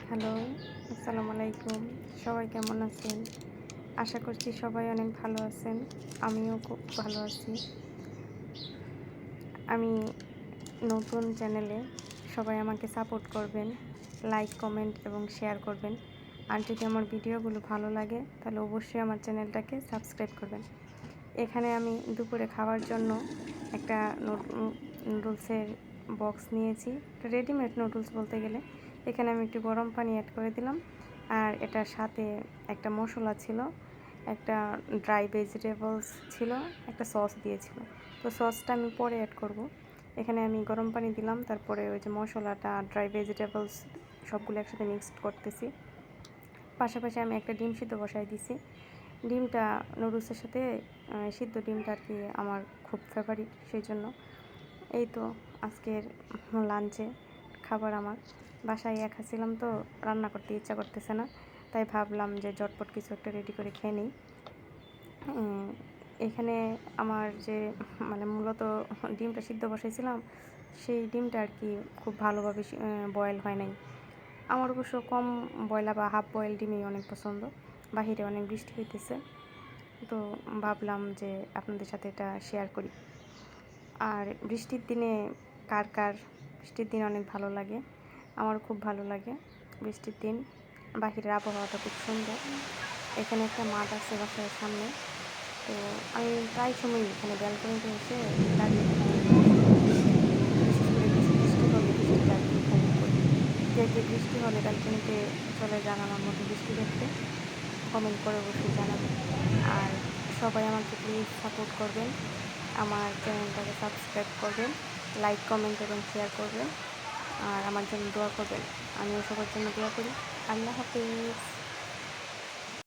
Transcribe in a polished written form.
Hello, আসসালামু আলাইকুম। সবাই কেমন আছেন? আশা করছি সবাই অনেক ভালো আছেন। আমিও খুব ভালো আছি। আমি নতুন চ্যানেলে সবাই আমাকে সাপোর্ট করবেন। লাইক, কমেন্ট এবং শেয়ার করবেন। আর যদি আমার ভিডিওগুলো ভালো লাগে তাহলে অবশ্যই আমার চ্যানেলটাকে সাবস্ক্রাইব করবেন। এখানে আমি দুপুরে খাওয়ার জন্য একটা নুডলসের বক্স নিয়েছি। রেডিমেড নুডলস বলতে গেলে। এখানে আমি একটু গরম পানি অ্যাড করে দিলাম। আর এটার সাথে একটা মসলা ছিল, একটা ড্রাই ভেজিটেবলস ছিল, একটা সস দিয়েছিল। তো সসটা আমি পরে অ্যাড করব। এখানে আমি গরম পানি দিলাম, তারপরে ওই যে মশলাটা, ড্রাই ভেজিটেবলস সবগুলো একসাথে মিক্সড করতেছি। পাশাপাশি আমি একটা ডিম সিদ্ধ বসাই দিছি। ডিমটা নুডলসের সাথে সিদ্ধ ডিমটা আর কি আমার খুব ফেভারিট, সেই জন্য এই তো আজকের লাঞ্চে খাবার আমার। বাসায় একা ছিলাম তো রান্না করতে ইচ্ছা করতেছে না, তাই ভাবলাম যে ঝটপট কিছু একটা রেডি করে খেয়ে নিই। এখানে আমার যে মূলত ডিমটা সিদ্ধ বসাইছিলাম, সেই ডিমটা আর কি খুব ভালোভাবে বয়েল হয় নাই। আমার অবশ্য কম বয়লা বা হাফ বয়েল ডিমই অনেক পছন্দ। বাহিরে অনেক বৃষ্টি হইতেছে, তো ভাবলাম যে আপনাদের সাথে এটা শেয়ার করি। আর বৃষ্টির দিনে কার কার বৃষ্টির দিন অনেক ভালো লাগে? আমার খুব ভালো লাগে বৃষ্টির দিন। বাহিরের আবহাওয়াটা খুব সুন্দর। এখানে একটা মাঠ আছে বাসার সামনে, তো আমি প্রায় সময়ই এখানে ব্যালকনিতে এসে দাঁড়িয়ে থাকি। বিশেষ করে বৃষ্টি হলে বৃষ্টিটা আর কি উপভোগ করি। কে বৃষ্টি হলে ব্যালকনিতে চলে যান আমার মতো বৃষ্টি দেখতে? কমেন্ট করে অবশ্যই জানাবেন। আর সবাই আমাকে প্লিজ সাপোর্ট করবেন, আমার চ্যানেলটাকে সাবস্ক্রাইব করবেন, লাইক, কমেন্ট এবং শেয়ার করবেন। আর আমার জন্য দোয়া করবেন। আমিও সবার জন্য দোয়া করি। আল্লাহ হাফিজ।